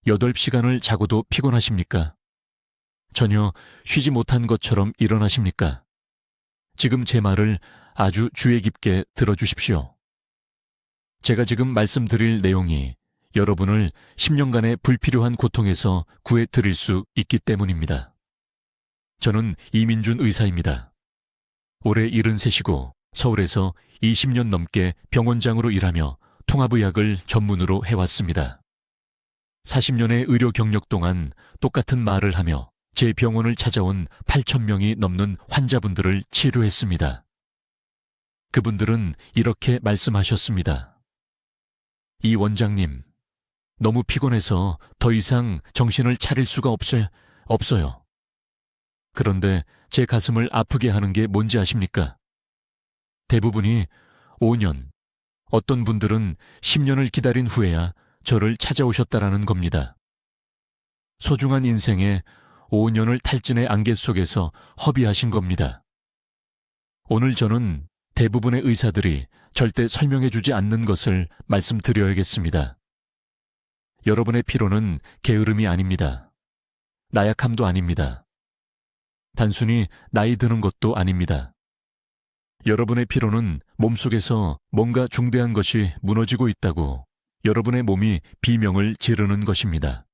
8시간을 자고도 피곤하십니까? 전혀 쉬지 못한 것처럼 일어나십니까? 지금 제 말을 아주 주의 깊게 들어주십시오. 제가 지금 말씀드릴 내용이 여러분을 10년간의 불필요한 고통에서 구해드릴 수 있기 때문입니다. 저는 이민준 의사입니다. 올해 73이고 서울에서 20년 넘게 병원장으로 일하며 통합의학을 전문으로 해왔습니다. 40년의 의료 경력 동안 똑같은 말을 하며 제 병원을 찾아온 8,000명이 넘는 환자분들을 치료했습니다. 그분들은 이렇게 말씀하셨습니다. 이 원장님, 너무 피곤해서 더 이상 정신을 차릴 수가 없어요. 그런데 제 가슴을 아프게 하는 게 뭔지 아십니까? 대부분이 5년, 어떤 분들은 10년을 기다린 후에야 저를 찾아오셨다라는 겁니다. 소중한 인생에 5년을 탈진의 안개 속에서 허비하신 겁니다. 오늘 저는 대부분의 의사들이 절대 설명해주지 않는 것을 말씀드려야겠습니다. 여러분의 피로는 게으름이 아닙니다. 나약함도 아닙니다. 단순히 나이 드는 것도 아닙니다. 여러분의 피로는 몸속에서 뭔가 중대한 것이 무너지고 있다고 여러분의 몸이 비명을 지르는 것입니다.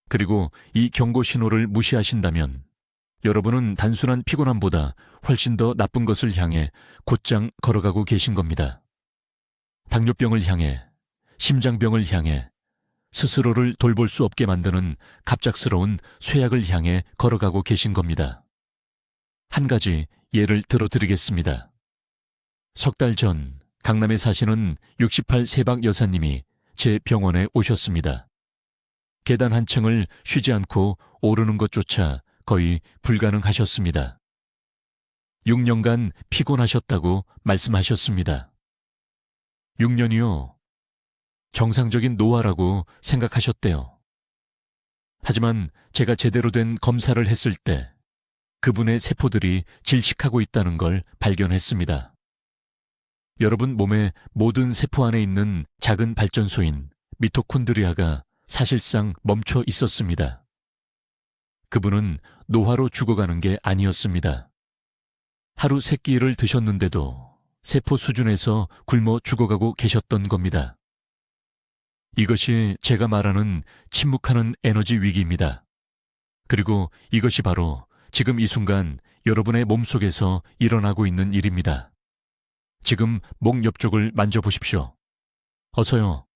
그리고 이 경고 신호를 무시하신다면 여러분은 단순한 피곤함보다 훨씬 더 나쁜 것을 향해 곧장 걸어가고 계신 겁니다. 당뇨병을 향해, 심장병을 향해, 스스로를 돌볼 수 없게 만드는 갑작스러운 쇠약을 향해 걸어가고 계신 겁니다. 한 가지 예를 들어드리겠습니다. 석 달 전 강남에 사시는 68 세박 여사님이 제 병원에 오셨습니다. 계단 한 층을 쉬지 않고 오르는 것조차 거의 불가능하셨습니다. 6년간 피곤하셨다고 말씀하셨습니다. 6년이요? 정상적인 노화라고 생각하셨대요. 하지만 제가 제대로 된 검사를 했을 때 그분의 세포들이 질식하고 있다는 걸 발견했습니다. 여러분 몸의 모든 세포 안에 있는 작은 발전소인 미토콘드리아가 사실상 멈춰 있었습니다. 그분은 노화로 죽어가는 게 아니었습니다. 하루 3끼를 드셨는데도 세포 수준에서 굶어 죽어가고 계셨던 겁니다. 이것이 제가 말하는 침묵하는 에너지 위기입니다. 그리고 이것이 바로 지금 이 순간 여러분의 몸속에서 일어나고 있는 일입니다. 지금 목 옆쪽을 만져보십시오. 어서요.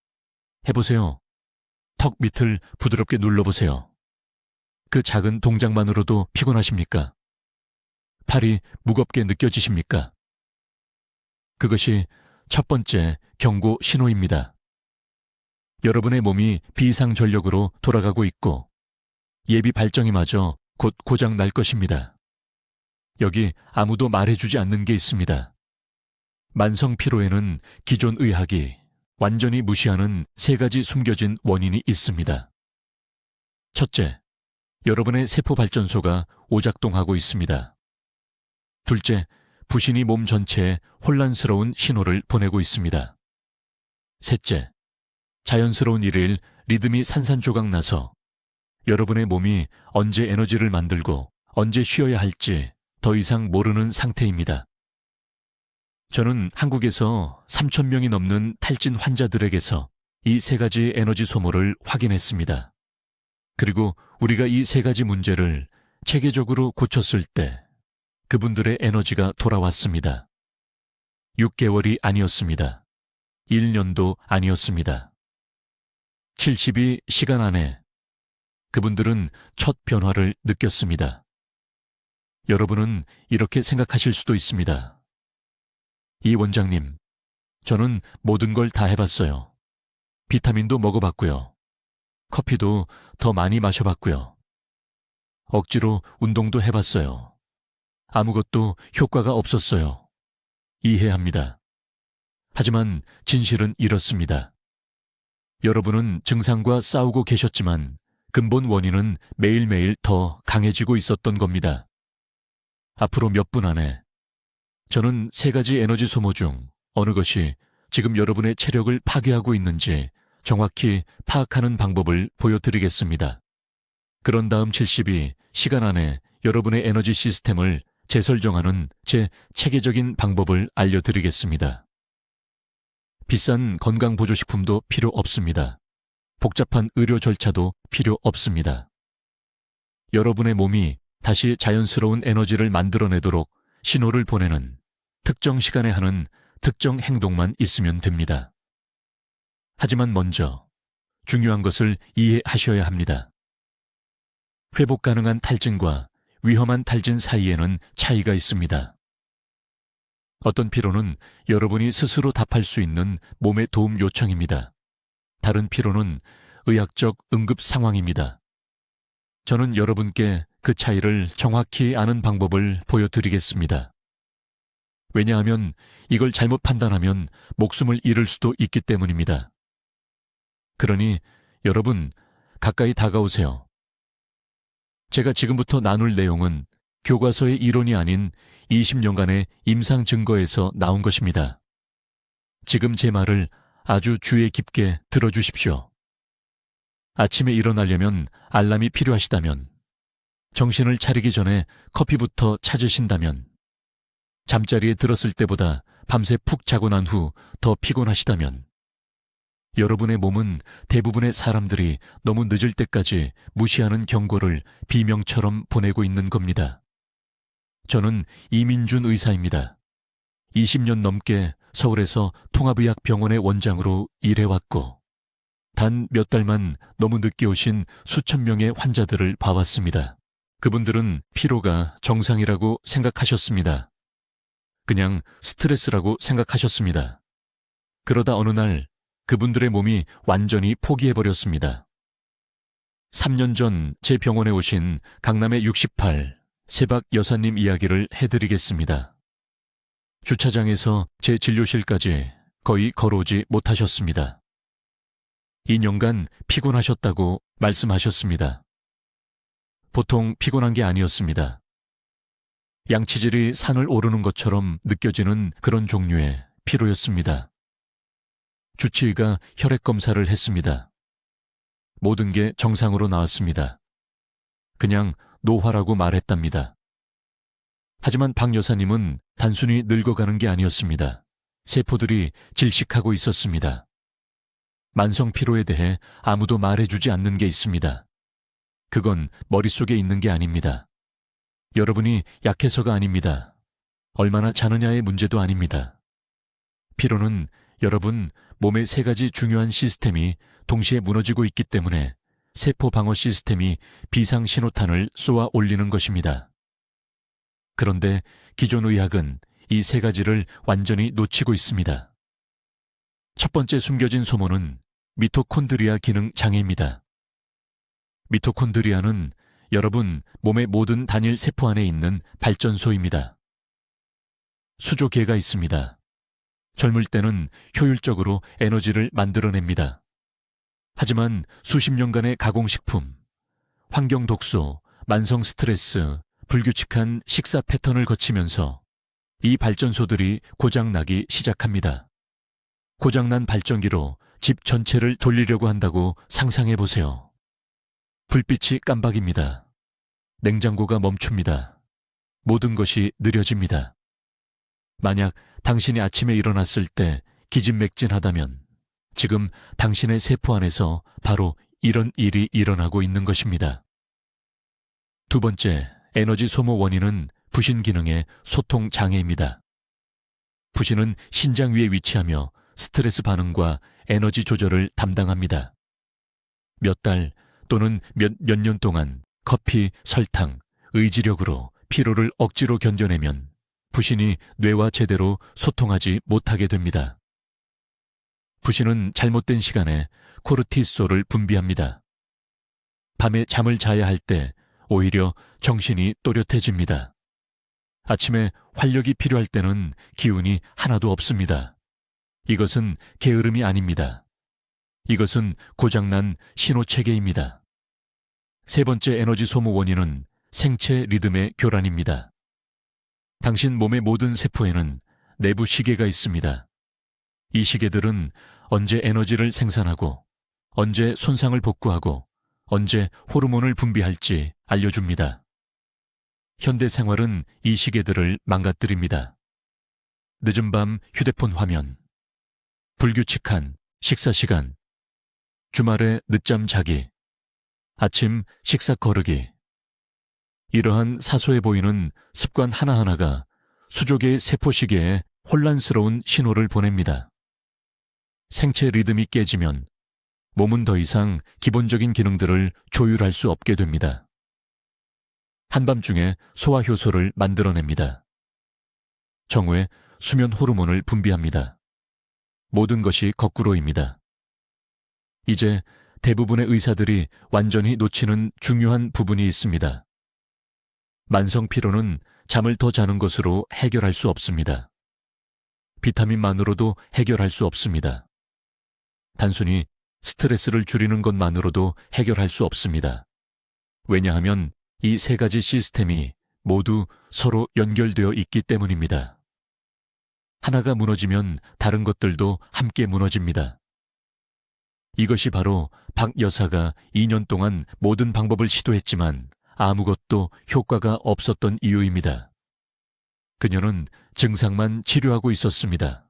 해보세요. 턱 밑을 부드럽게 눌러보세요. 그 작은 동작만으로도 피곤하십니까? 팔이 무겁게 느껴지십니까? 그것이 첫 번째 경고 신호입니다. 여러분의 몸이 비상전력으로 돌아가고 있고 예비 발정이마저 곧 고장 날 것입니다. 여기 아무도 말해주지 않는 게 있습니다. 만성 피로에는 기존 의학이 완전히 무시하는 3가지 숨겨진 원인이 있습니다. 첫째, 여러분의 세포 발전소가 오작동하고 있습니다. 둘째, 부신이 몸 전체에 혼란스러운 신호를 보내고 있습니다. 셋째, 자연스러운 일일 리듬이 산산조각 나서 여러분의 몸이 언제 에너지를 만들고 언제 쉬어야 할지 더 이상 모르는 상태입니다. 저는 한국에서 3,000명이 넘는 탈진 환자들에게서 이 3가지 에너지 소모를 확인했습니다. 그리고 우리가 이 3가지 문제를 체계적으로 고쳤을 때 그분들의 에너지가 돌아왔습니다. 6개월이 아니었습니다. 1년도 아니었습니다. 72시간 안에 그분들은 첫 변화를 느꼈습니다. 여러분은 이렇게 생각하실 수도 있습니다. 이 원장님, 저는 모든 걸 다 해봤어요. 비타민도 먹어봤고요. 커피도 더 많이 마셔봤고요. 억지로 운동도 해봤어요. 아무것도 효과가 없었어요. 이해합니다. 하지만 진실은 이렇습니다. 여러분은 증상과 싸우고 계셨지만 근본 원인은 매일매일 더 강해지고 있었던 겁니다. 앞으로 몇 분 안에 저는 3가지 에너지 소모 중 어느 것이 지금 여러분의 체력을 파괴하고 있는지 정확히 파악하는 방법을 보여드리겠습니다. 그런 다음 70이 시간 안에 여러분의 에너지 시스템을 재설정하는 제 체계적인 방법을 알려드리겠습니다. 비싼 건강보조식품도 필요 없습니다. 복잡한 의료 절차도 필요 없습니다. 여러분의 몸이 다시 자연스러운 에너지를 만들어내도록 신호를 보내는 특정 시간에 하는 특정 행동만 있으면 됩니다. 하지만 먼저 중요한 것을 이해하셔야 합니다. 회복 가능한 탈진과 위험한 탈진 사이에는 차이가 있습니다. 어떤 피로는 여러분이 스스로 답할 수 있는 몸의 도움 요청입니다. 다른 피로는 의학적 응급 상황입니다. 저는 여러분께 그 차이를 정확히 아는 방법을 보여드리겠습니다. 왜냐하면 이걸 잘못 판단하면 목숨을 잃을 수도 있기 때문입니다. 그러니 여러분, 가까이 다가오세요. 제가 지금부터 나눌 내용은 교과서의 이론이 아닌 20년간의 임상 증거에서 나온 것입니다. 지금 제 말을 아주 주의 깊게 들어주십시오. 아침에 일어나려면 알람이 필요하시다면, 정신을 차리기 전에 커피부터 찾으신다면, 잠자리에 들었을 때보다 밤새 푹 자고 난 후 더 피곤하시다면, 여러분의 몸은 대부분의 사람들이 너무 늦을 때까지 무시하는 경고를 비명처럼 보내고 있는 겁니다. 저는 이민준 의사입니다. 20년 넘게 서울에서 통합의학병원의 원장으로 일해왔고, 단 몇 달만 너무 늦게 오신 수천 명의 환자들을 봐왔습니다. 그분들은 피로가 정상이라고 생각하셨습니다. 그냥 스트레스라고 생각하셨습니다. 그러다 어느 날 그분들의 몸이 완전히 포기해버렸습니다. 3년 전 제 병원에 오신 강남의 68 세박 여사님 이야기를 해드리겠습니다. 주차장에서 제 진료실까지 거의 걸어오지 못하셨습니다. 2년간 피곤하셨다고 말씀하셨습니다. 보통 피곤한 게 아니었습니다. 양치질이 산을 오르는 것처럼 느껴지는 그런 종류의 피로였습니다. 주치의가 혈액 검사를 했습니다. 모든 게 정상으로 나왔습니다. 그냥 노화라고 말했답니다. 하지만 박 여사님은 단순히 늙어가는 게 아니었습니다. 세포들이 질식하고 있었습니다. 만성 피로에 대해 아무도 말해주지 않는 게 있습니다. 그건 머릿속에 있는 게 아닙니다. 여러분이 약해서가 아닙니다. 얼마나 자느냐의 문제도 아닙니다. 피로는 여러분 몸의 세 가지 중요한 시스템이 동시에 무너지고 있기 때문에 세포 방어 시스템이 비상 신호탄을 쏘아 올리는 것입니다. 그런데 기존 의학은 이 세 가지를 완전히 놓치고 있습니다. 첫 번째 숨겨진 소문은 미토콘드리아 기능 장애입니다. 미토콘드리아는 여러분 몸의 모든 단일 세포 안에 있는 발전소입니다. 수조계가 있습니다. 젊을 때는 효율적으로 에너지를 만들어냅니다. 하지만 수십 년간의 가공식품, 환경 독소, 만성 스트레스, 불규칙한 식사 패턴을 거치면서 이 발전소들이 고장나기 시작합니다. 고장난 발전기로 집 전체를 돌리려고 한다고 상상해 보세요. 불빛이 깜박입니다. 냉장고가 멈춥니다. 모든 것이 느려집니다. 만약 당신이 아침에 일어났을 때 기진맥진하다면 지금 당신의 세포 안에서 바로 이런 일이 일어나고 있는 것입니다. 두 번째, 에너지 소모 원인은 부신 기능의 소통 장애입니다. 부신은 신장 위에 위치하며 스트레스 반응과 에너지 조절을 담당합니다. 몇 달 또는 몇 년 동안 커피, 설탕, 의지력으로 피로를 억지로 견뎌내면 부신이 뇌와 제대로 소통하지 못하게 됩니다. 부신은 잘못된 시간에 코르티솔을 분비합니다. 밤에 잠을 자야 할 때 오히려 정신이 또렷해집니다. 아침에 활력이 필요할 때는 기운이 하나도 없습니다. 이것은 게으름이 아닙니다. 이것은 고장난 신호체계입니다. 세 번째 에너지 소모 원인은 생체 리듬의 교란입니다. 당신 몸의 모든 세포에는 내부 시계가 있습니다. 이 시계들은 언제 에너지를 생산하고 언제 손상을 복구하고 언제 호르몬을 분비할지 알려줍니다. 현대 생활은 이 시계들을 망가뜨립니다. 늦은 밤 휴대폰 화면, 불규칙한 식사 시간, 주말에 늦잠 자기, 아침 식사 거르기. 이러한 사소해 보이는 습관 하나하나가 수족의 세포시계에 혼란스러운 신호를 보냅니다. 생체 리듬이 깨지면 몸은 더 이상 기본적인 기능들을 조율할 수 없게 됩니다. 한밤중에 소화효소를 만들어냅니다. 정오에 수면 호르몬을 분비합니다. 모든 것이 거꾸로입니다. 이제 대부분의 의사들이 완전히 놓치는 중요한 부분이 있습니다. 만성 피로는 잠을 더 자는 것으로 해결할 수 없습니다. 비타민만으로도 해결할 수 없습니다. 단순히 스트레스를 줄이는 것만으로도 해결할 수 없습니다. 왜냐하면 이 세 가지 시스템이 모두 서로 연결되어 있기 때문입니다. 하나가 무너지면 다른 것들도 함께 무너집니다. 이것이 바로 박 여사가 2년 동안 모든 방법을 시도했지만 아무것도 효과가 없었던 이유입니다. 그녀는 증상만 치료하고 있었습니다.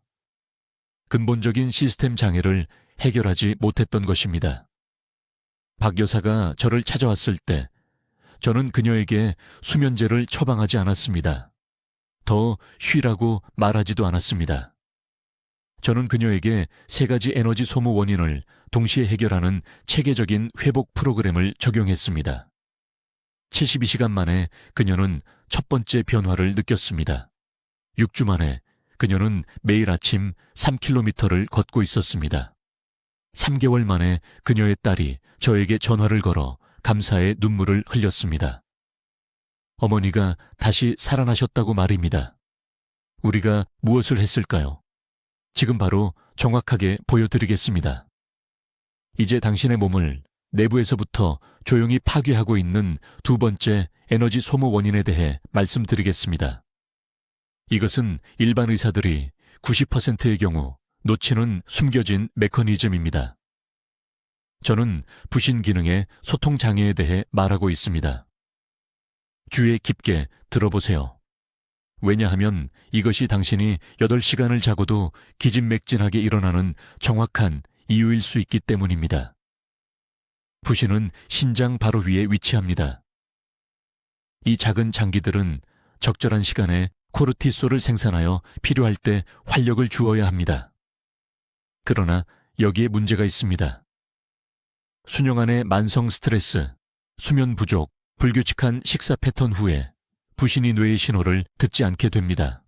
근본적인 시스템 장애를 해결하지 못했던 것입니다. 박 여사가 저를 찾아왔을 때 저는 그녀에게 수면제를 처방하지 않았습니다. 더 쉬라고 말하지도 않았습니다. 저는 그녀에게 세 가지 에너지 소모 원인을 동시에 해결하는 체계적인 회복 프로그램을 적용했습니다. 72시간 만에 그녀는 첫 번째 변화를 느꼈습니다. 6주 만에 그녀는 매일 아침 3km를 걷고 있었습니다. 3개월 만에 그녀의 딸이 저에게 전화를 걸어 감사의 눈물을 흘렸습니다. 어머니가 다시 살아나셨다고 말입니다. 우리가 무엇을 했을까요? 지금 바로 정확하게 보여드리겠습니다. 이제 당신의 몸을 내부에서부터 조용히 파괴하고 있는 두 번째 에너지 소모 원인에 대해 말씀드리겠습니다. 이것은 일반 의사들이 90%의 경우 놓치는 숨겨진 메커니즘입니다. 저는 부신 기능의 소통 장애에 대해 말하고 있습니다. 귀에 깊게 들어보세요. 왜냐하면 이것이 당신이 8시간을 자고도 기진맥진하게 일어나는 정확한 이유일 수 있기 때문입니다. 부신은 신장 바로 위에 위치합니다. 이 작은 장기들은 적절한 시간에 코르티솔을 생산하여 필요할 때 활력을 주어야 합니다. 그러나 여기에 문제가 있습니다. 수년간의 만성 스트레스, 수면 부족, 불규칙한 식사 패턴 후에 부신이 뇌의 신호를 듣지 않게 됩니다.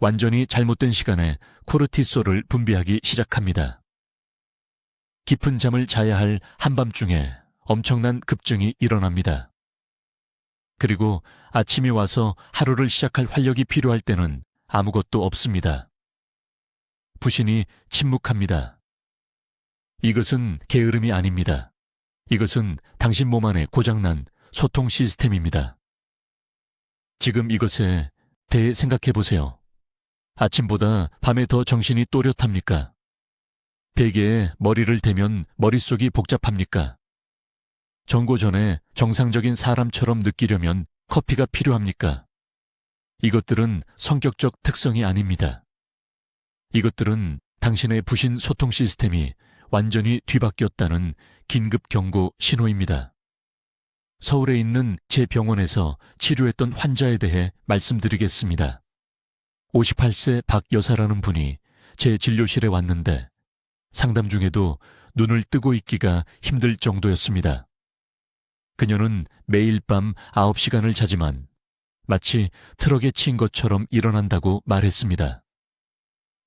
완전히 잘못된 시간에 코르티솔을 분비하기 시작합니다. 깊은 잠을 자야 할 한밤중에 엄청난 급증이 일어납니다. 그리고 아침이 와서 하루를 시작할 활력이 필요할 때는 아무것도 없습니다. 부신이 침묵합니다. 이것은 게으름이 아닙니다. 이것은 당신 몸 안에 고장난 소통 시스템입니다. 지금 이것에 대해 생각해 보세요. 아침보다 밤에 더 정신이 또렷합니까? 베개에 머리를 대면 머릿속이 복잡합니까? 정고 전에 정상적인 사람처럼 느끼려면 커피가 필요합니까? 이것들은 성격적 특성이 아닙니다. 이것들은 당신의 부신 소통 시스템이 완전히 뒤바뀌었다는 긴급 경고 신호입니다. 서울에 있는 제 병원에서 치료했던 환자에 대해 말씀드리겠습니다. 58세 박 여사라는 분이 제 진료실에 왔는데 상담 중에도 눈을 뜨고 있기가 힘들 정도였습니다. 그녀는 매일 밤 9시간을 자지만 마치 트럭에 치인 것처럼 일어난다고 말했습니다.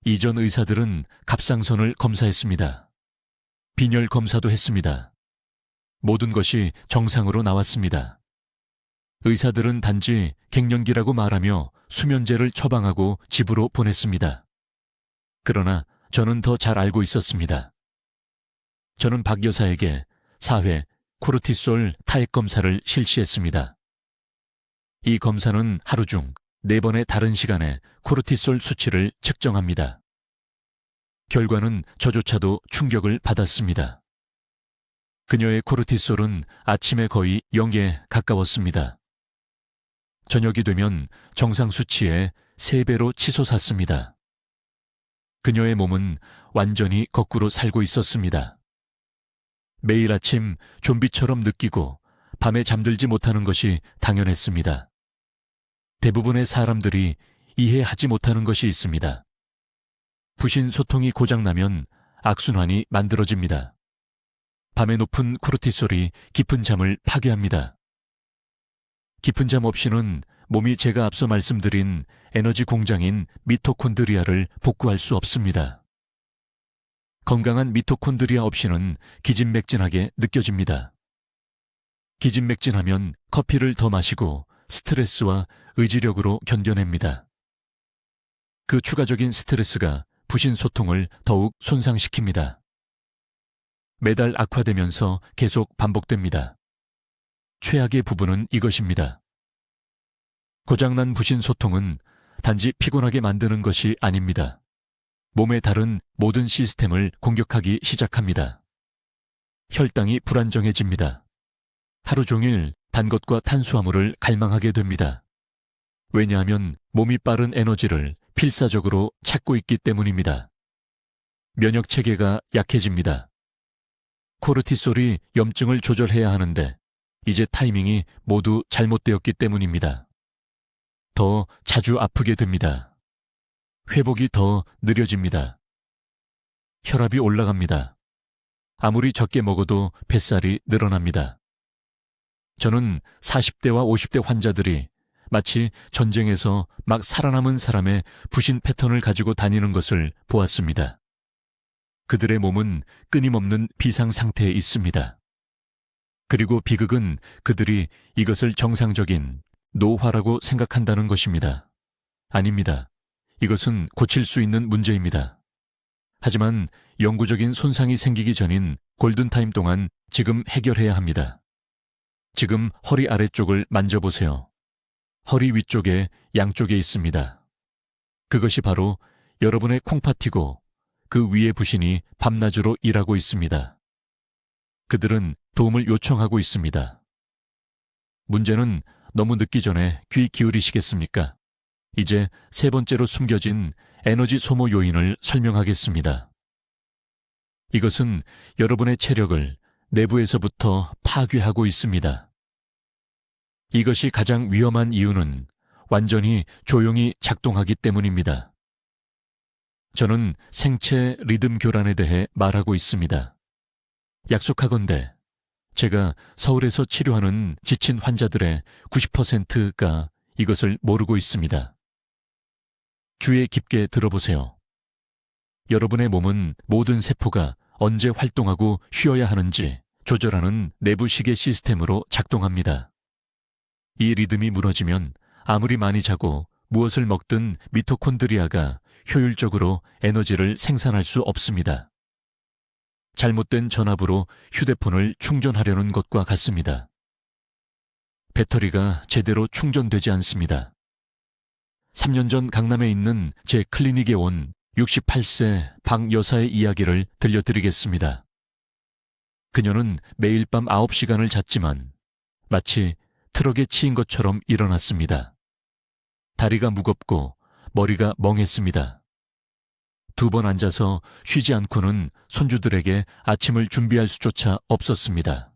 이전 의사들은 갑상선을 검사했습니다. 빈혈 검사도 했습니다. 모든 것이 정상으로 나왔습니다. 의사들은 단지 갱년기라고 말하며 수면제를 처방하고 집으로 보냈습니다. 그러나 저는 더 잘 알고 있었습니다. 저는 박 여사에게 4회 코르티솔 타액 검사를 실시했습니다. 이 검사는 하루 중 4번의 다른 시간에 코르티솔 수치를 측정합니다. 결과는 저조차도 충격을 받았습니다. 그녀의 코르티솔은 아침에 거의 0에 가까웠습니다. 저녁이 되면 정상 수치의 3배로 치솟았습니다. 그녀의 몸은 완전히 거꾸로 살고 있었습니다. 매일 아침 좀비처럼 느끼고 밤에 잠들지 못하는 것이 당연했습니다. 대부분의 사람들이 이해하지 못하는 것이 있습니다. 부신 소통이 고장나면 악순환이 만들어집니다. 밤에 높은 코르티솔이 깊은 잠을 파괴합니다. 깊은 잠 없이는 몸이 제가 앞서 말씀드린 에너지 공장인 미토콘드리아를 복구할 수 없습니다. 건강한 미토콘드리아 없이는 기진맥진하게 느껴집니다. 기진맥진하면 커피를 더 마시고 스트레스와 의지력으로 견뎌냅니다. 그 추가적인 스트레스가 부신 소통을 더욱 손상시킵니다. 매달 악화되면서 계속 반복됩니다. 최악의 부분은 이것입니다. 고장난 부신 소통은 단지 피곤하게 만드는 것이 아닙니다. 몸의 다른 모든 시스템을 공격하기 시작합니다. 혈당이 불안정해집니다. 하루 종일 단 것과 탄수화물을 갈망하게 됩니다. 왜냐하면 몸이 빠른 에너지를 필사적으로 찾고 있기 때문입니다. 면역 체계가 약해집니다. 코르티솔이 염증을 조절해야 하는데 이제 타이밍이 모두 잘못되었기 때문입니다. 더 자주 아프게 됩니다. 회복이 더 느려집니다. 혈압이 올라갑니다. 아무리 적게 먹어도 뱃살이 늘어납니다. 저는 40대와 50대 환자들이 마치 전쟁에서 막 살아남은 사람의 부신 패턴을 가지고 다니는 것을 보았습니다. 그들의 몸은 끊임없는 비상 상태에 있습니다. 그리고 비극은 그들이 이것을 정상적인 노화라고 생각한다는 것입니다. 아닙니다. 이것은 고칠 수 있는 문제입니다. 하지만 영구적인 손상이 생기기 전인 골든타임 동안 지금 해결해야 합니다. 지금 허리 아래쪽을 만져보세요. 허리 위쪽에 양쪽에 있습니다. 그것이 바로 여러분의 콩팥이고 그 위의 부신이 밤낮으로 일하고 있습니다. 그들은 도움을 요청하고 있습니다. 문제는 너무 늦기 전에 귀 기울이시겠습니까? 이제 3번째로 숨겨진 에너지 소모 요인을 설명하겠습니다. 이것은 여러분의 체력을 내부에서부터 파괴하고 있습니다. 이것이 가장 위험한 이유는 완전히 조용히 작동하기 때문입니다. 저는 생체 리듬 교란에 대해 말하고 있습니다. 약속하건대 제가 서울에서 치료하는 지친 환자들의 90%가 이것을 모르고 있습니다. 주의 깊게 들어보세요. 여러분의 몸은 모든 세포가 언제 활동하고 쉬어야 하는지 조절하는 내부 시계 시스템으로 작동합니다. 이 리듬이 무너지면 아무리 많이 자고 무엇을 먹든 미토콘드리아가 효율적으로 에너지를 생산할 수 없습니다. 잘못된 전압으로 휴대폰을 충전하려는 것과 같습니다. 배터리가 제대로 충전되지 않습니다. 3년 전 강남에 있는 제 클리닉에 온 68세 박 여사의 이야기를 들려드리겠습니다. 그녀는 매일 밤 9시간을 잤지만 마치 트럭에 치인 것처럼 일어났습니다. 다리가 무겁고 머리가 멍했습니다. 2번 앉아서 쉬지 않고는 손주들에게 아침을 준비할 수조차 없었습니다.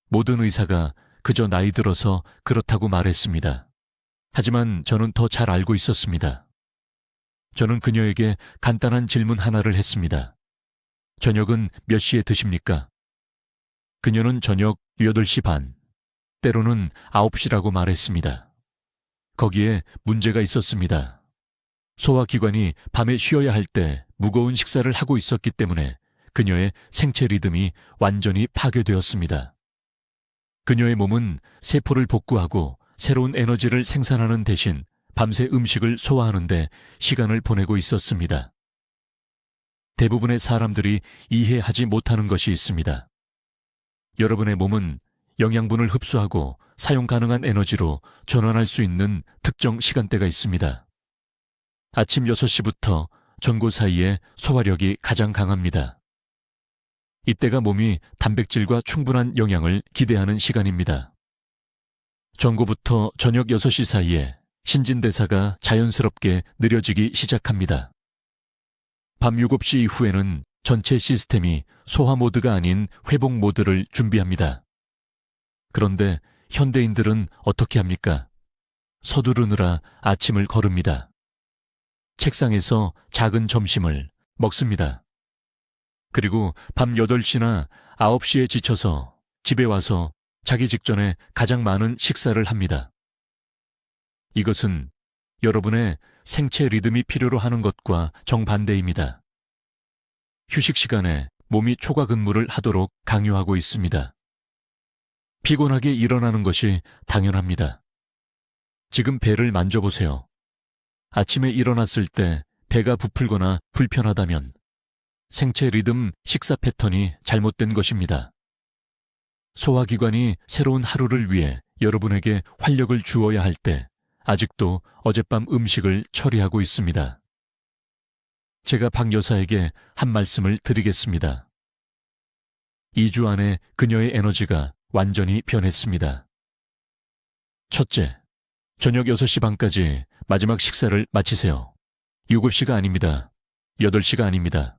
모든 의사가 그저 나이 들어서 그렇다고 말했습니다. 하지만 저는 더 잘 알고 있었습니다. 저는 그녀에게 간단한 질문 하나를 했습니다. 저녁은 몇 시에 드십니까? 그녀는 저녁 8시 반, 때로는 9시라고 말했습니다. 거기에 문제가 있었습니다. 소화기관이 밤에 쉬어야 할 때 무거운 식사를 하고 있었기 때문에 그녀의 생체 리듬이 완전히 파괴되었습니다. 그녀의 몸은 세포를 복구하고 새로운 에너지를 생산하는 대신 밤새 음식을 소화하는데 시간을 보내고 있었습니다. 대부분의 사람들이 이해하지 못하는 것이 있습니다. 여러분의 몸은 영양분을 흡수하고 사용 가능한 에너지로 전환할 수 있는 특정 시간대가 있습니다. 아침 6시부터 전고 사이에 소화력이 가장 강합니다. 이때가 몸이 단백질과 충분한 영양을 기대하는 시간입니다. 전고부터 저녁 6시 사이에 신진대사가 자연스럽게 느려지기 시작합니다. 밤 7시 이후에는 전체 시스템이 소화 모드가 아닌 회복 모드를 준비합니다. 그런데 현대인들은 어떻게 합니까? 서두르느라 아침을 거릅니다. 책상에서 작은 점심을 먹습니다. 그리고 밤 8시나 9시에 지쳐서 집에 와서 자기 직전에 가장 많은 식사를 합니다. 이것은 여러분의 생체 리듬이 필요로 하는 것과 정반대입니다. 휴식 시간에 몸이 초과 근무를 하도록 강요하고 있습니다. 피곤하게 일어나는 것이 당연합니다. 지금 배를 만져보세요. 아침에 일어났을 때 배가 부풀거나 불편하다면 생체 리듬 식사 패턴이 잘못된 것입니다. 소화기관이 새로운 하루를 위해 여러분에게 활력을 주어야 할 때 아직도 어젯밤 음식을 처리하고 있습니다. 제가 박 여사에게 한 말씀을 드리겠습니다. 2주 안에 그녀의 에너지가 완전히 변했습니다. 첫째, 저녁 6시 반까지 마지막 식사를 마치세요. 7시가 아닙니다. 8시가 아닙니다.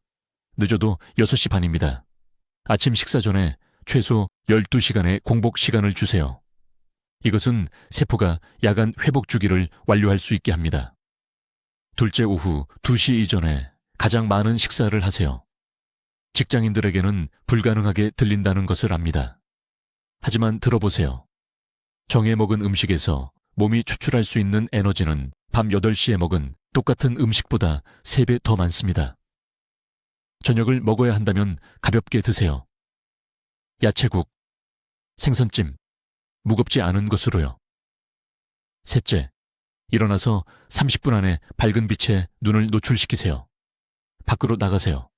늦어도 6시 반입니다. 아침 식사 전에 최소 12시간의 공복 시간을 주세요. 이것은 세포가 야간 회복 주기를 완료할 수 있게 합니다. 둘째, 오후 2시 이전에 가장 많은 식사를 하세요. 직장인들에게는 불가능하게 들린다는 것을 압니다. 하지만 들어보세요. 정해 먹은 음식에서 몸이 추출할 수 있는 에너지는 밤 8시에 먹은 똑같은 음식보다 3배 더 많습니다. 저녁을 먹어야 한다면 가볍게 드세요. 야채국, 생선찜, 무겁지 않은 것으로요. 셋째, 일어나서 30분 안에 밝은 빛에 눈을 노출시키세요. 밖으로 나가세요.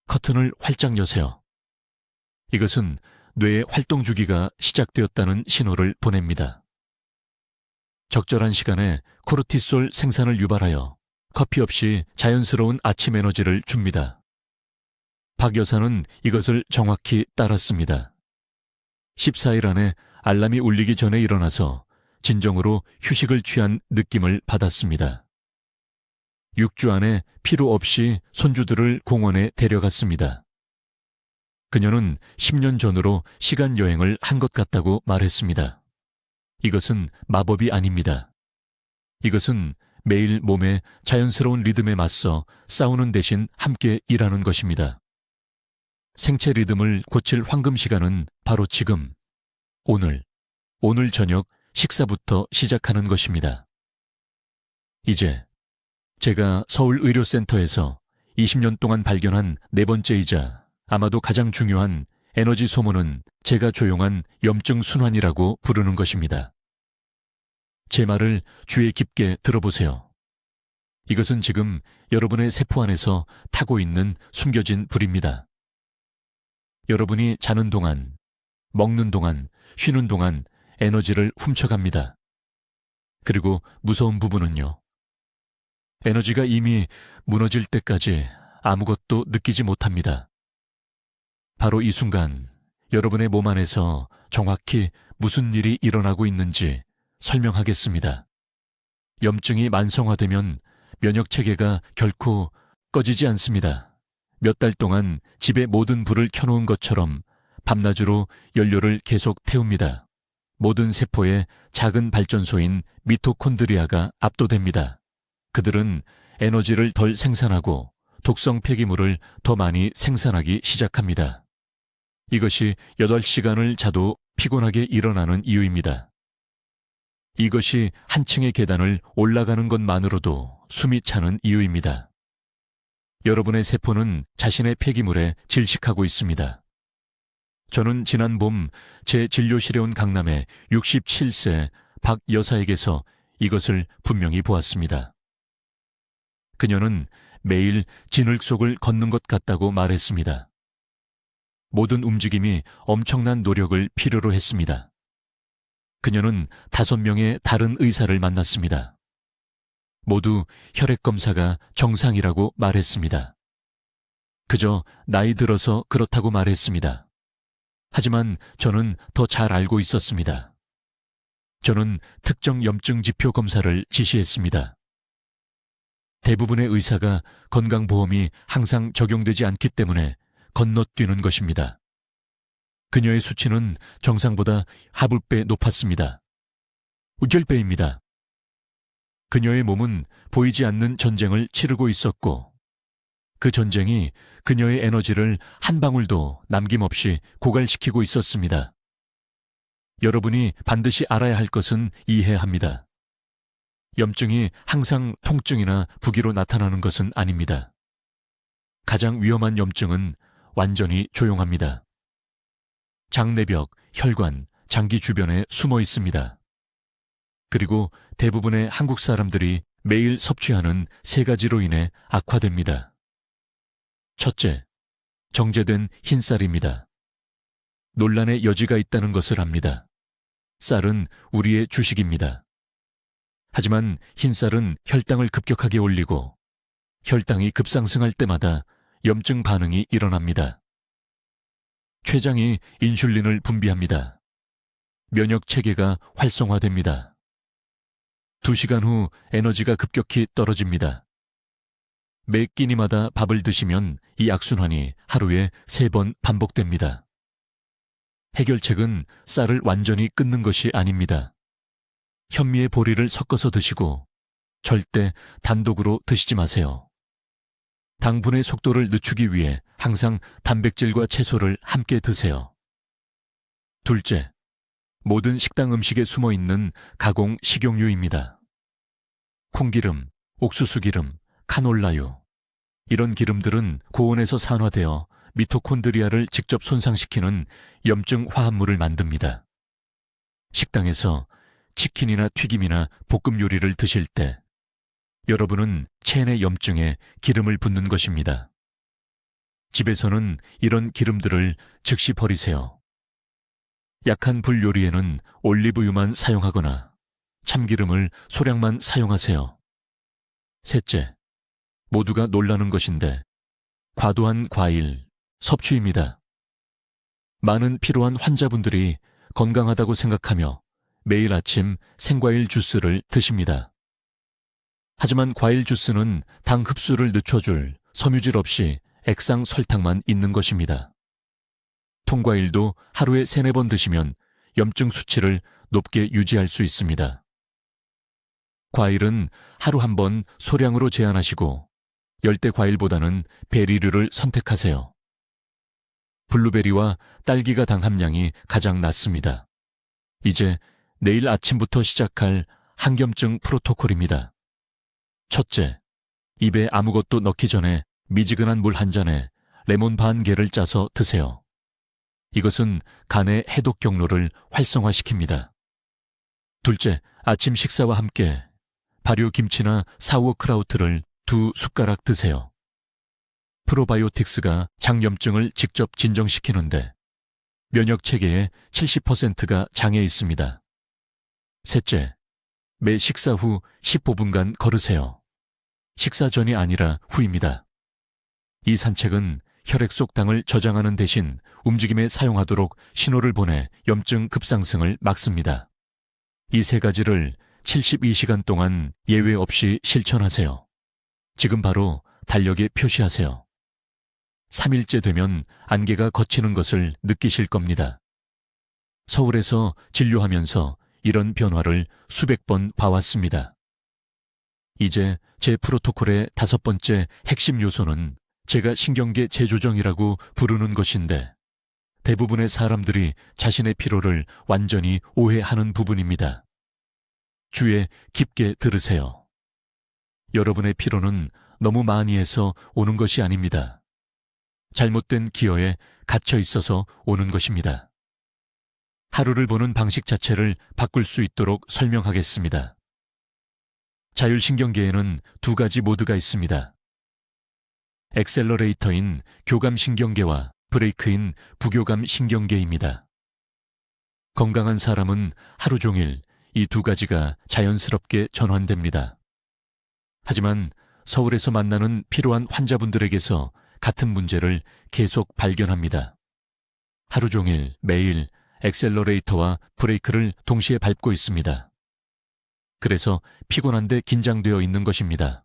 커튼을 활짝 여세요. 이것은 뇌의 활동 주기가 시작되었다는 신호를 보냅니다. 적절한 시간에 코르티솔 생산을 유발하여 커피 없이 자연스러운 아침 에너지를 줍니다. 박 여사는 이것을 정확히 따랐습니다. 14일 안에 알람이 울리기 전에 일어나서 진정으로 휴식을 취한 느낌을 받았습니다. 6주 안에 필요 없이 손주들을 공원에 데려갔습니다. 그녀는 10년 전으로 시간 여행을 한 것 같다고 말했습니다. 이것은 마법이 아닙니다. 이것은 매일 몸의 자연스러운 리듬에 맞서 싸우는 대신 함께 일하는 것입니다. 생체 리듬을 고칠 황금 시간은 바로 지금, 오늘 저녁 식사부터 시작하는 것입니다. 이제 제가 서울의료센터에서 20년 동안 발견한 네 번째이자 아마도 가장 중요한 에너지 소모는 제가 조용한 염증 순환이라고 부르는 것입니다. 제 말을 귀에 깊게 들어보세요. 이것은 지금 여러분의 세포 안에서 타고 있는 숨겨진 불입니다. 여러분이 자는 동안, 먹는 동안, 쉬는 동안 에너지를 훔쳐갑니다. 그리고 무서운 부분은요. 에너지가 이미 무너질 때까지 아무것도 느끼지 못합니다. 바로 이 순간 여러분의 몸 안에서 정확히 무슨 일이 일어나고 있는지 설명하겠습니다. 염증이 만성화되면 면역체계가 결코 꺼지지 않습니다. 몇 달 동안 집에 모든 불을 켜놓은 것처럼 밤낮으로 연료를 계속 태웁니다. 모든 세포의 작은 발전소인 미토콘드리아가 압도됩니다. 그들은 에너지를 덜 생산하고 독성 폐기물을 더 많이 생산하기 시작합니다. 이것이 8시간을 자도 피곤하게 일어나는 이유입니다. 이것이 한 층의 계단을 올라가는 것만으로도 숨이 차는 이유입니다. 여러분의 세포는 자신의 폐기물에 질식하고 있습니다. 저는 지난 봄 제 진료실에 온 강남의 67세 박 여사에게서 이것을 분명히 보았습니다. 그녀는 매일 진흙 속을 걷는 것 같다고 말했습니다. 모든 움직임이 엄청난 노력을 필요로 했습니다. 그녀는 5명의 다른 의사를 만났습니다. 모두 혈액 검사가 정상이라고 말했습니다. 그저 나이 들어서 그렇다고 말했습니다. 하지만 저는 더 잘 알고 있었습니다. 저는 특정 염증 지표 검사를 지시했습니다. 대부분의 의사가 건강보험이 항상 적용되지 않기 때문에 건너뛰는 것입니다. 그녀의 수치는 정상보다 하불배 높았습니다. 우결배입니다. 그녀의 몸은 보이지 않는 전쟁을 치르고 있었고 그 전쟁이 그녀의 에너지를 한 방울도 남김없이 고갈시키고 있었습니다. 여러분이 반드시 알아야 할 것은 이해합니다. 염증이 항상 통증이나 부기로 나타나는 것은 아닙니다. 가장 위험한 염증은 완전히 조용합니다. 장내벽, 혈관, 장기 주변에 숨어 있습니다. 그리고 대부분의 한국 사람들이 매일 섭취하는 세 가지로 인해 악화됩니다. 첫째, 정제된 흰쌀입니다. 논란의 여지가 있다는 것을 압니다. 쌀은 우리의 주식입니다. 하지만 흰쌀은 혈당을 급격하게 올리고 혈당이 급상승할 때마다 염증 반응이 일어납니다. 췌장이 인슐린을 분비합니다. 면역 체계가 활성화됩니다. 2시간 후 에너지가 급격히 떨어집니다. 매 끼니마다 밥을 드시면 이 악순환이 하루에 3번 반복됩니다. 해결책은 쌀을 완전히 끊는 것이 아닙니다. 현미의 보리를 섞어서 드시고 절대 단독으로 드시지 마세요. 당분의 속도를 늦추기 위해 항상 단백질과 채소를 함께 드세요. 둘째, 모든 식당 음식에 숨어있는 가공 식용유입니다. 콩기름, 옥수수기름, 카놀라유. 이런 기름들은 고온에서 산화되어 미토콘드리아를 직접 손상시키는 염증 화합물을 만듭니다. 식당에서 치킨이나 튀김이나 볶음 요리를 드실 때 여러분은 체내 염증에 기름을 붓는 것입니다. 집에서는 이런 기름들을 즉시 버리세요. 약한 불 요리에는 올리브유만 사용하거나 참기름을 소량만 사용하세요. 셋째, 모두가 놀라는 것인데 과도한 과일, 섭취입니다. 많은 피로한 환자분들이 건강하다고 생각하며 매일 아침 생과일 주스를 드십니다. 하지만 과일 주스는 당 흡수를 늦춰줄 섬유질 없이 액상 설탕만 있는 것입니다. 통과일도 하루에 3-4번 드시면 염증 수치를 높게 유지할 수 있습니다. 과일은 하루 1번 소량으로 제한하시고 열대 과일보다는 베리류를 선택하세요. 블루베리와 딸기가 당 함량이 가장 낮습니다. 이제 내일 아침부터 시작할 항염증 프로토콜입니다. 첫째, 입에 아무것도 넣기 전에 미지근한 물 한 잔에 레몬 반 개를 짜서 드세요. 이것은 간의 해독 경로를 활성화시킵니다. 둘째, 아침 식사와 함께 발효 김치나 사우어크라우트를 2숟가락 드세요. 프로바이오틱스가 장염증을 직접 진정시키는데 면역 체계의 70%가 장에 있습니다. 셋째, 매 식사 후 15분간 걸으세요. 식사 전이 아니라 후입니다. 이 산책은 혈액 속 당을 저장하는 대신 움직임에 사용하도록 신호를 보내 염증 급상승을 막습니다. 이 3가지를 72시간 동안 예외 없이 실천하세요. 지금 바로 달력에 표시하세요. 3일째 되면 안개가 걷히는 것을 느끼실 겁니다. 서울에서 진료하면서 이런 변화를 수백 번 봐왔습니다. 이제 제 프로토콜의 5번째 핵심 요소는 제가 신경계 재조정이라고 부르는 것인데 대부분의 사람들이 자신의 피로를 완전히 오해하는 부분입니다. 주에 깊게 들으세요. 여러분의 피로는 너무 많이 해서 오는 것이 아닙니다. 잘못된 기어에 갇혀 있어서 오는 것입니다. 하루를 보는 방식 자체를 바꿀 수 있도록 설명하겠습니다. 자율신경계에는 2가지 모드가 있습니다. 엑셀러레이터인 교감신경계와 브레이크인 부교감신경계입니다. 건강한 사람은 하루 종일 이 2가지가 자연스럽게 전환됩니다. 하지만 서울에서 만나는 필요한 환자분들에게서 같은 문제를 계속 발견합니다. 하루 종일 매일 엑셀러레이터와 브레이크를 동시에 밟고 있습니다. 그래서 피곤한데 긴장되어 있는 것입니다.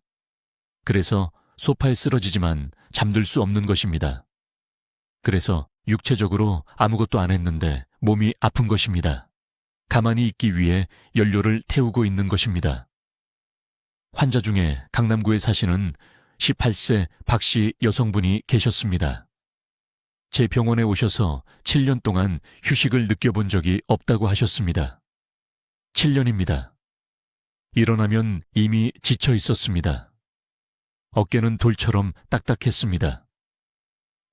그래서 소파에 쓰러지지만 잠들 수 없는 것입니다. 그래서 육체적으로 아무것도 안 했는데 몸이 아픈 것입니다. 가만히 있기 위해 연료를 태우고 있는 것입니다. 환자 중에 강남구에 사시는 18세 박씨 여성분이 계셨습니다. 제 병원에 오셔서 7년 동안 휴식을 느껴본 적이 없다고 하셨습니다. 7년입니다. 일어나면 이미 지쳐 있었습니다. 어깨는 돌처럼 딱딱했습니다.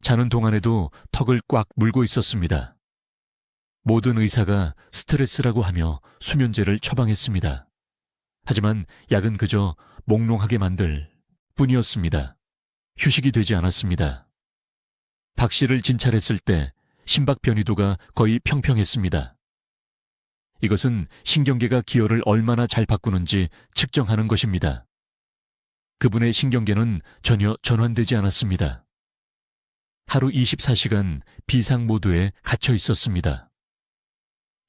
자는 동안에도 턱을 꽉 물고 있었습니다. 모든 의사가 스트레스라고 하며 수면제를 처방했습니다. 하지만 약은 그저 몽롱하게 만들 뿐이었습니다. 휴식이 되지 않았습니다. 박 씨를 진찰했을 때 심박 변이도가 거의 평평했습니다. 이것은 신경계가 기혈을 얼마나 잘 바꾸는지 측정하는 것입니다. 그분의 신경계는 전혀 전환되지 않았습니다. 하루 24시간 비상 모드에 갇혀 있었습니다.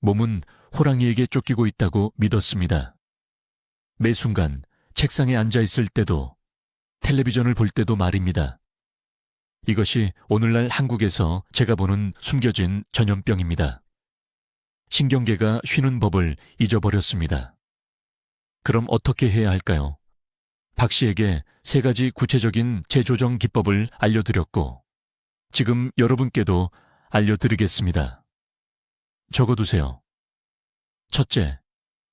몸은 호랑이에게 쫓기고 있다고 믿었습니다. 매 순간 책상에 앉아 있을 때도 텔레비전을 볼 때도 말입니다. 이것이 오늘날 한국에서 제가 보는 숨겨진 전염병입니다. 신경계가 쉬는 법을 잊어버렸습니다. 그럼 어떻게 해야 할까요? 박 씨에게 3가지 구체적인 재조정 기법을 알려드렸고 지금 여러분께도 알려드리겠습니다. 적어두세요. 첫째,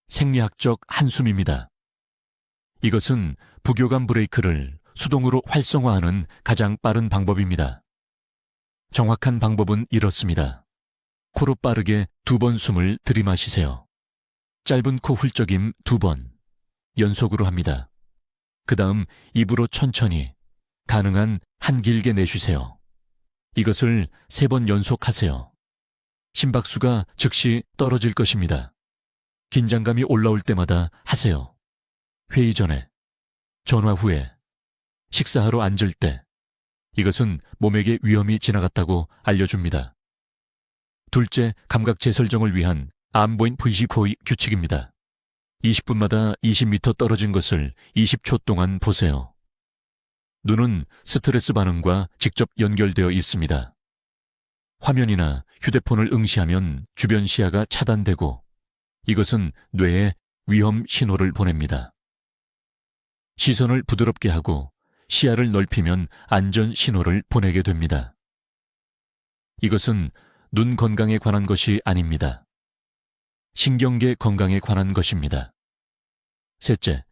생리학적 한숨입니다. 이것은 부교감 브레이크를 수동으로 활성화하는 가장 빠른 방법입니다. 정확한 방법은 이렇습니다. 코로 빠르게 2번 숨을 들이마시세요. 짧은 코 훌쩍임 2번, 연속으로 합니다. 그 다음 입으로 천천히, 가능한 한길게 내쉬세요. 이것을 3번 연속하세요. 심박수가 즉시 떨어질 것입니다. 긴장감이 올라올 때마다 하세요. 회의 전에, 전화 후에, 식사하러 앉을 때, 이것은 몸에게 위험이 지나갔다고 알려줍니다. 둘째, 감각 재설정을 위한 암보인 V10호의 규칙입니다. 20분마다 20m 떨어진 것을 20초 동안 보세요. 눈은 스트레스 반응과 직접 연결되어 있습니다. 화면이나 휴대폰을 응시하면 주변 시야가 차단되고 이것은 뇌에 위험 신호를 보냅니다. 시선을 부드럽게 하고 시야를 넓히면 안전 신호를 보내게 됩니다. 이것은 눈 건강에 관한 것이 아닙니다. 신경계 건강에 관한 것입니다. 셋째,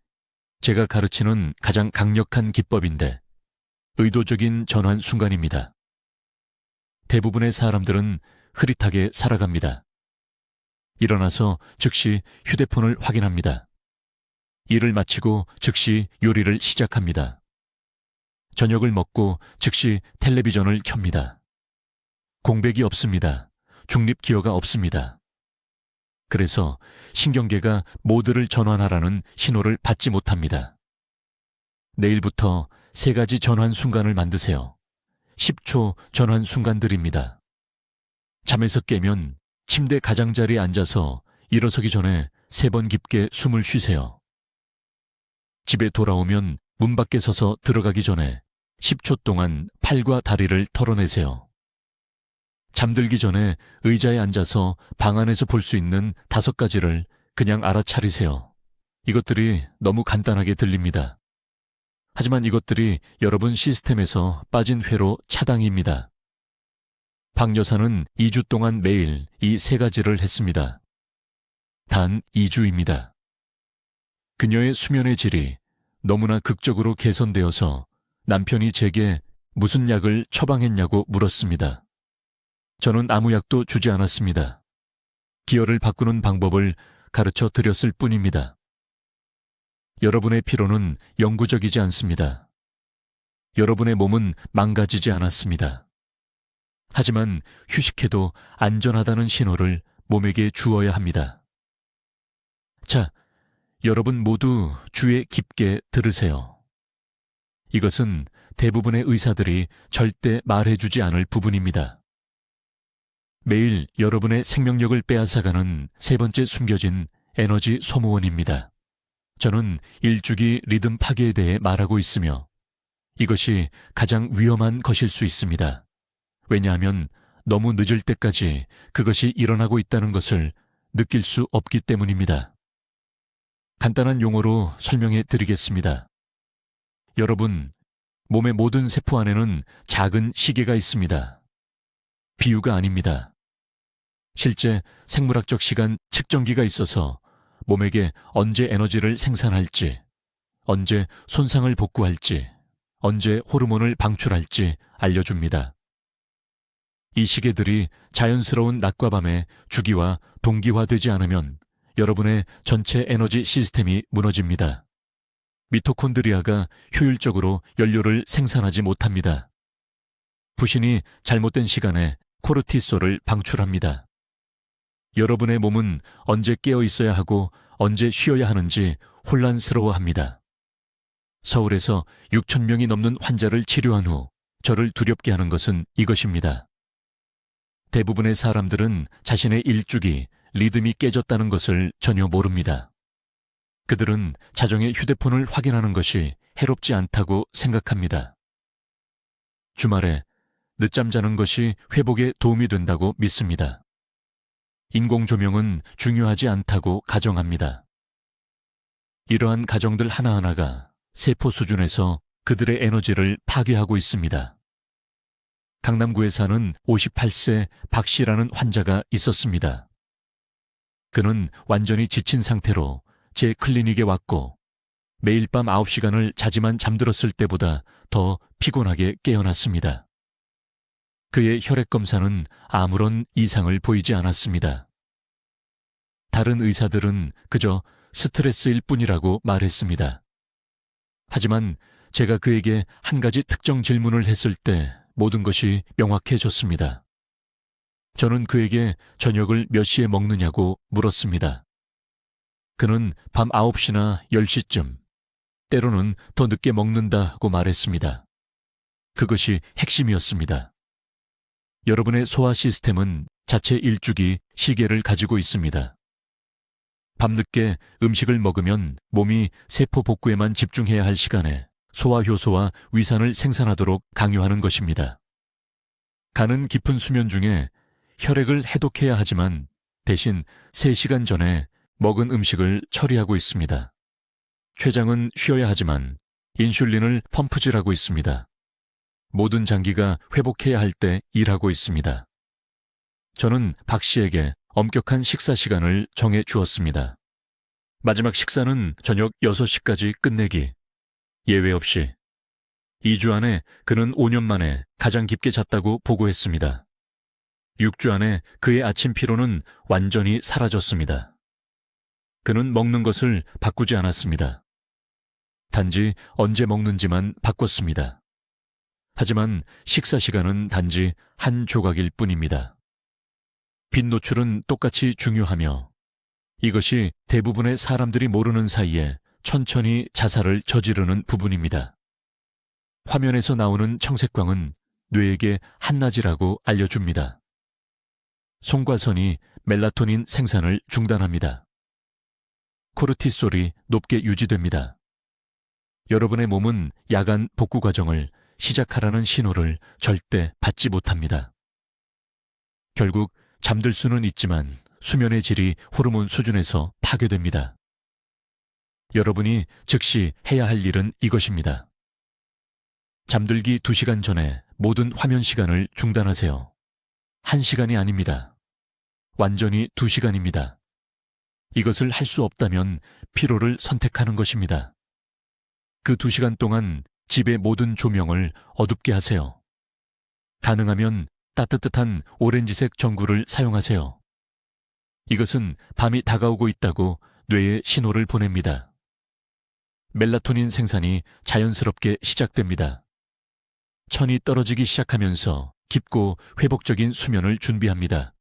제가 가르치는 가장 강력한 기법인데 의도적인 전환 순간입니다. 대부분의 사람들은 흐릿하게 살아갑니다. 일어나서 즉시 휴대폰을 확인합니다. 일을 마치고 즉시 요리를 시작합니다. 저녁을 먹고 즉시 텔레비전을 켭니다. 공백이 없습니다. 중립기어가 없습니다. 그래서 신경계가 모드를 전환하라는 신호를 받지 못합니다. 내일부터 3가지 전환 순간을 만드세요. 10초 전환 순간들입니다. 잠에서 깨면 침대 가장자리에 앉아서 일어서기 전에 3번 깊게 숨을 쉬세요. 집에 돌아오면 문 밖에 서서 들어가기 전에 10초 동안 팔과 다리를 털어내세요. 잠들기 전에 의자에 앉아서 방 안에서 볼 수 있는 5가지를 그냥 알아차리세요. 이것들이 너무 간단하게 들립니다. 하지만 이것들이 여러분 시스템에서 빠진 회로 차단입니다. 박 여사는 2주 동안 매일 이 3가지를 했습니다. 단 2주입니다. 그녀의 수면의 질이 너무나 극적으로 개선되어서 남편이 제게 무슨 약을 처방했냐고 물었습니다. 저는 아무 약도 주지 않았습니다. 기혈을 바꾸는 방법을 가르쳐 드렸을 뿐입니다. 여러분의 피로는 영구적이지 않습니다. 여러분의 몸은 망가지지 않았습니다. 하지만 휴식해도 안전하다는 신호를 몸에게 주어야 합니다. 자, 여러분 모두 주에 깊게 들으세요. 이것은 대부분의 의사들이 절대 말해주지 않을 부분입니다. 매일 여러분의 생명력을 빼앗아가는 세 번째 숨겨진 에너지 소모원입니다. 저는 일주기 리듬 파괴에 대해 말하고 있으며 이것이 가장 위험한 것일 수 있습니다. 왜냐하면 너무 늦을 때까지 그것이 일어나고 있다는 것을 느낄 수 없기 때문입니다. 간단한 용어로 설명해 드리겠습니다. 여러분, 몸의 모든 세포 안에는 작은 시계가 있습니다. 비유가 아닙니다. 실제 생물학적 시간 측정기가 있어서 몸에게 언제 에너지를 생산할지, 언제 손상을 복구할지, 언제 호르몬을 방출할지 알려줍니다. 이 시계들이 자연스러운 낮과 밤의 주기와 동기화되지 않으면 여러분의 전체 에너지 시스템이 무너집니다. 미토콘드리아가 효율적으로 연료를 생산하지 못합니다. 부신이 잘못된 시간에 코르티솔을 방출합니다. 여러분의 몸은 언제 깨어 있어야 하고 언제 쉬어야 하는지 혼란스러워합니다. 서울에서 6,000명이 넘는 환자를 치료한 후 저를 두렵게 하는 것은 이것입니다. 대부분의 사람들은 자신의 일주기, 리듬이 깨졌다는 것을 전혀 모릅니다. 그들은 자정에 휴대폰을 확인하는 것이 해롭지 않다고 생각합니다. 주말에 늦잠 자는 것이 회복에 도움이 된다고 믿습니다. 인공 조명은 중요하지 않다고 가정합니다. 이러한 가정들 하나하나가 세포 수준에서 그들의 에너지를 파괴하고 있습니다. 강남구에 사는 58세 박 씨라는 환자가 있었습니다. 그는 완전히 지친 상태로 제 클리닉에 왔고 매일 밤 9시간을 자지만 잠들었을 때보다 더 피곤하게 깨어났습니다. 그의 혈액 검사는 아무런 이상을 보이지 않았습니다. 다른 의사들은 그저 스트레스일 뿐이라고 말했습니다. 하지만 제가 그에게 한 가지 특정 질문을 했을 때 모든 것이 명확해졌습니다. 저는 그에게 저녁을 몇 시에 먹느냐고 물었습니다. 그는 밤 9시나 10시쯤, 때로는 더 늦게 먹는다고 말했습니다. 그것이 핵심이었습니다. 여러분의 소화 시스템은 자체 일주기 시계를 가지고 있습니다. 밤늦게 음식을 먹으면 몸이 세포 복구에만 집중해야 할 시간에 소화 효소와 위산을 생산하도록 강요하는 것입니다. 가는 깊은 수면 중에 혈액을 해독해야 하지만 대신 3시간 전에 먹은 음식을 처리하고 있습니다. 췌장은 쉬어야 하지만 인슐린을 펌프질하고 있습니다. 모든 장기가 회복해야 할 때 일하고 있습니다. 저는 박 씨에게 엄격한 식사 시간을 정해 주었습니다. 마지막 식사는 저녁 6시까지 끝내기. 예외 없이. 2주 안에 그는 5년 만에 가장 깊게 잤다고 보고했습니다. 6주 안에 그의 아침 피로는 완전히 사라졌습니다. 그는 먹는 것을 바꾸지 않았습니다. 단지 언제 먹는지만 바꿨습니다. 하지만 식사 시간은 단지 한 조각일 뿐입니다. 빛 노출은 똑같이 중요하며 이것이 대부분의 사람들이 모르는 사이에 천천히 자살을 저지르는 부분입니다. 화면에서 나오는 청색광은 뇌에게 한낮이라고 알려줍니다. 송과선이 멜라토닌 생산을 중단합니다. 코르티솔이 높게 유지됩니다. 여러분의 몸은 야간 복구 과정을 시작하라는 신호를 절대 받지 못합니다. 결국 잠들 수는 있지만 수면의 질이 호르몬 수준에서 파괴됩니다. 여러분이 즉시 해야 할 일은 이것입니다. 잠들기 2시간 전에 모든 화면 시간을 중단하세요. 1시간이 아닙니다. 완전히 2시간입니다. 이것을 할 수 없다면 피로를 선택하는 것입니다. 그 2시간 동안 집의 모든 조명을 어둡게 하세요. 가능하면 따뜻한 오렌지색 전구를 사용하세요. 이것은 밤이 다가오고 있다고 뇌에 신호를 보냅니다. 멜라토닌 생산이 자연스럽게 시작됩니다. 천이 떨어지기 시작하면서 깊고 회복적인 수면을 준비합니다.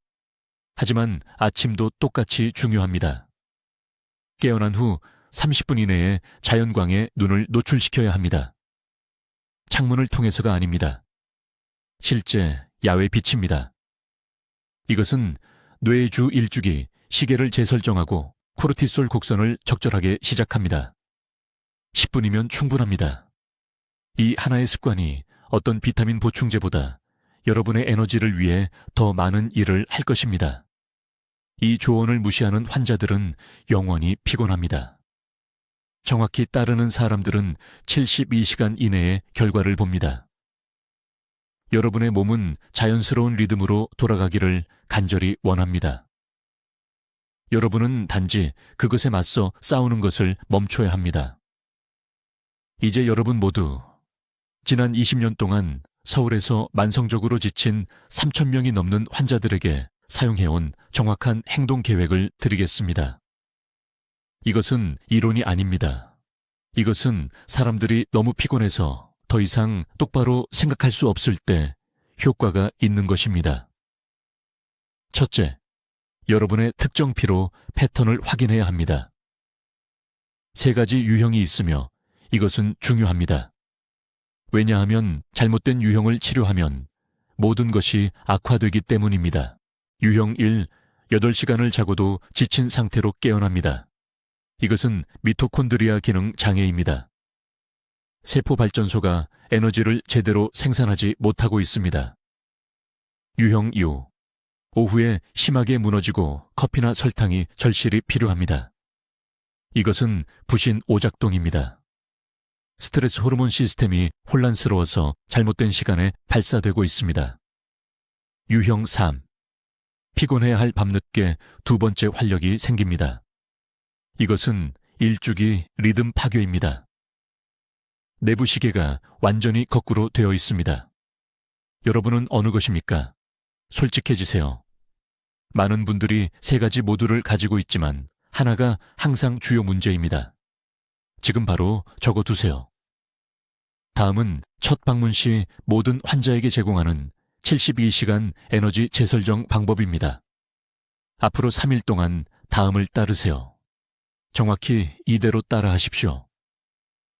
하지만 아침도 똑같이 중요합니다. 깨어난 후 30분 이내에 자연광에 눈을 노출시켜야 합니다. 창문을 통해서가 아닙니다. 실제 야외 빛입니다. 이것은 뇌의 주 일주기 시계를 재설정하고 코르티솔 곡선을 적절하게 시작합니다. 10분이면 충분합니다. 이 하나의 습관이 어떤 비타민 보충제보다 여러분의 에너지를 위해 더 많은 일을 할 것입니다. 이 조언을 무시하는 환자들은 영원히 피곤합니다. 정확히 따르는 사람들은 72시간 이내에 결과를 봅니다. 여러분의 몸은 자연스러운 리듬으로 돌아가기를 간절히 원합니다. 여러분은 단지 그것에 맞서 싸우는 것을 멈춰야 합니다. 이제 여러분 모두 지난 20년 동안 서울에서 만성적으로 지친 3,000명이 넘는 환자들에게 사용해온 정확한 행동 계획을 드리겠습니다. 이것은 이론이 아닙니다. 이것은 사람들이 너무 피곤해서 더 이상 똑바로 생각할 수 없을 때 효과가 있는 것입니다. 첫째, 여러분의 특정 피로 패턴을 확인해야 합니다. 3가지 유형이 있으며 이것은 중요합니다. 왜냐하면 잘못된 유형을 치료하면 모든 것이 악화되기 때문입니다. 유형 1, 8시간을 자고도 지친 상태로 깨어납니다. 이것은 미토콘드리아 기능 장애입니다. 세포 발전소가 에너지를 제대로 생산하지 못하고 있습니다. 유형 2, 오후에 심하게 무너지고 커피나 설탕이 절실히 필요합니다. 이것은 부신 오작동입니다. 스트레스 호르몬 시스템이 혼란스러워서 잘못된 시간에 발사되고 있습니다. 유형 3, 피곤해야 할 밤늦게 2번째 활력이 생깁니다. 이것은 일주기 리듬 파괴입니다. 내부 시계가 완전히 거꾸로 되어 있습니다. 여러분은 어느 것입니까? 솔직해지세요. 많은 분들이 3가지 모두를 가지고 있지만 하나가 항상 주요 문제입니다. 지금 바로 적어두세요. 다음은 첫 방문 시 모든 환자에게 제공하는 72시간 에너지 재설정 방법입니다. 앞으로 3일 동안 다음을 따르세요. 정확히 이대로 따라하십시오.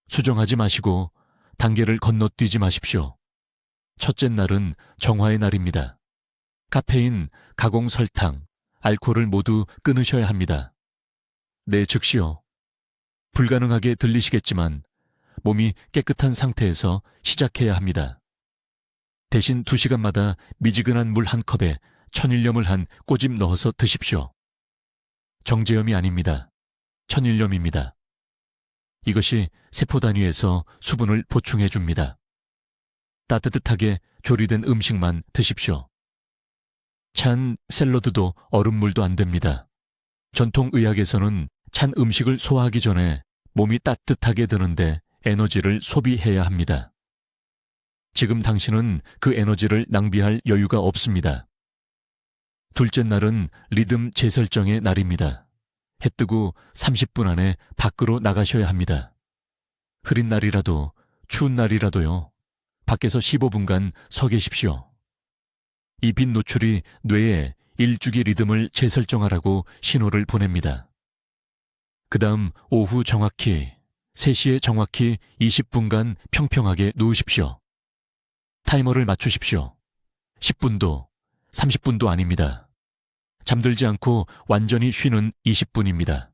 수정하지 마시고 단계를 건너뛰지 마십시오. 첫째 날은 정화의 날입니다. 카페인, 가공 설탕, 알코올을 모두 끊으셔야 합니다. 네, 즉시요. 불가능하게 들리시겠지만 몸이 깨끗한 상태에서 시작해야 합니다. 대신 2시간마다 미지근한 물 한 컵에 천일염을 한 꼬집 넣어서 드십시오. 정제염이 아닙니다. 천일염입니다. 이것이 세포 단위에서 수분을 보충해 줍니다. 따뜻하게 조리된 음식만 드십시오. 찬 샐러드도 얼음물도 안 됩니다. 전통 의학에서는 찬 음식을 소화하기 전에 몸이 따뜻하게 드는데 에너지를 소비해야 합니다. 지금 당신은 그 에너지를 낭비할 여유가 없습니다. 둘째 날은 리듬 재설정의 날입니다. 해 뜨고 30분 안에 밖으로 나가셔야 합니다. 흐린 날이라도 추운 날이라도요. 밖에서 15분간 서 계십시오. 이 빛 노출이 뇌에 일주기 리듬을 재설정하라고 신호를 보냅니다. 그 다음 오후 정확히 3시에 정확히 20분간 평평하게 누우십시오. 타이머를 맞추십시오. 10분도 30분도 아닙니다. 잠들지 않고 완전히 쉬는 20분입니다.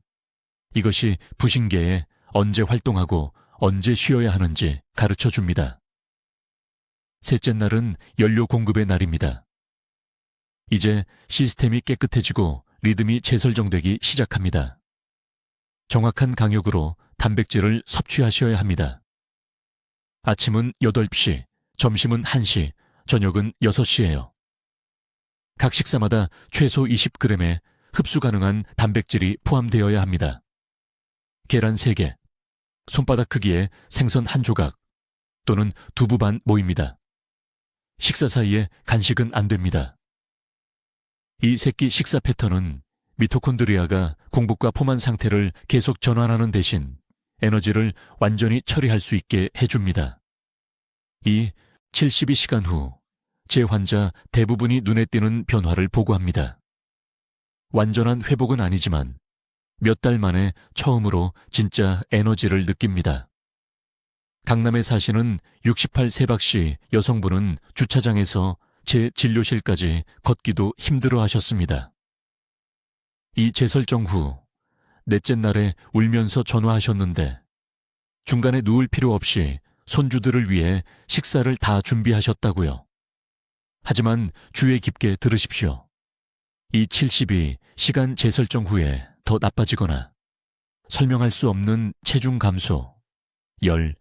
이것이 부신계에 언제 활동하고 언제 쉬어야 하는지 가르쳐 줍니다. 셋째 날은 연료 공급의 날입니다. 이제 시스템이 깨끗해지고 리듬이 재설정되기 시작합니다. 정확한 강역으로 단백질을 섭취하셔야 합니다. 아침은 8시, 점심은 1시, 저녁은 6시예요. 각 식사마다 최소 20g의 흡수 가능한 단백질이 포함되어야 합니다. 계란 3개, 손바닥 크기의 생선 1조각 또는 두부 반 모입니다. 식사 사이에 간식은 안 됩니다. 이 새끼 식사 패턴은 미토콘드리아가 공복과 포만 상태를 계속 전환하는 대신 에너지를 완전히 처리할 수 있게 해줍니다. 이 72시간 후 제 환자 대부분이 눈에 띄는 변화를 보고합니다. 완전한 회복은 아니지만 몇 달 만에 처음으로 진짜 에너지를 느낍니다. 강남에 사시는 68세박씨 여성분은 주차장에서 제 진료실까지 걷기도 힘들어 하셨습니다. 이 재설정 후 넷째 날에 울면서 전화하셨는데 중간에 누울 필요 없이 손주들을 위해 식사를 다 준비하셨다고요. 하지만 주의 깊게 들으십시오. 이 70이 시간 재설정 후에 더 나빠지거나 설명할 수 없는 체중 감소, 열,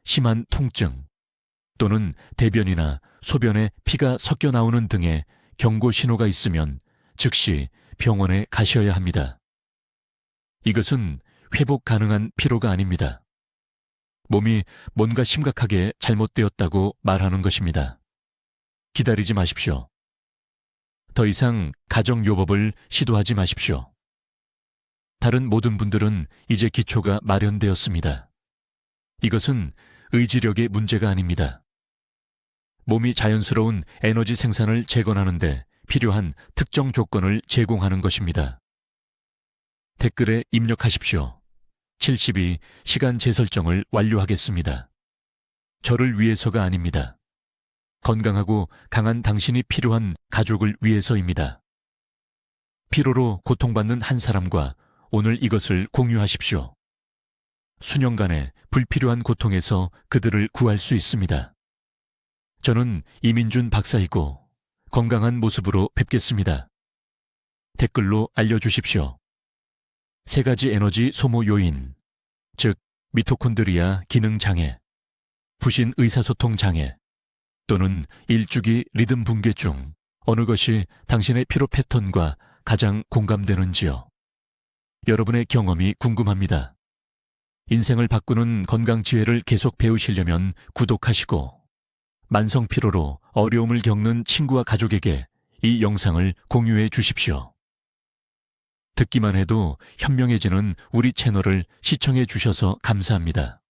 심한 통증 또는 대변이나 소변에 피가 섞여 나오는 등의 경고 신호가 있으면 즉시 병원에 가셔야 합니다. 이것은 회복 가능한 피로가 아닙니다. 몸이 뭔가 심각하게 잘못되었다고 말하는 것입니다. 기다리지 마십시오. 더 이상 가정요법을 시도하지 마십시오. 다른 모든 분들은 이제 기초가 마련되었습니다. 이것은 의지력의 문제가 아닙니다. 몸이 자연스러운 에너지 생산을 재건하는데 필요한 특정 조건을 제공하는 것입니다. 댓글에 입력하십시오. 70이 시간 재설정을 완료하겠습니다. 저를 위해서가 아닙니다. 건강하고 강한 당신이 필요한 가족을 위해서입니다. 피로로 고통받는 한 사람과 오늘 이것을 공유하십시오. 수년간의 불필요한 고통에서 그들을 구할 수 있습니다. 저는 이민준 박사이고 건강한 모습으로 뵙겠습니다. 댓글로 알려주십시오. 3가지 에너지 소모 요인, 즉 미토콘드리아 기능 장애, 부신 의사소통 장애 또는 일주기 리듬 붕괴 중 어느 것이 당신의 피로 패턴과 가장 공감되는지요. 여러분의 경험이 궁금합니다. 인생을 바꾸는 건강 지혜를 계속 배우시려면 구독하시고 만성 피로로 어려움을 겪는 친구와 가족에게 이 영상을 공유해 주십시오. 듣기만 해도 현명해지는 우리 채널을 시청해 주셔서 감사합니다.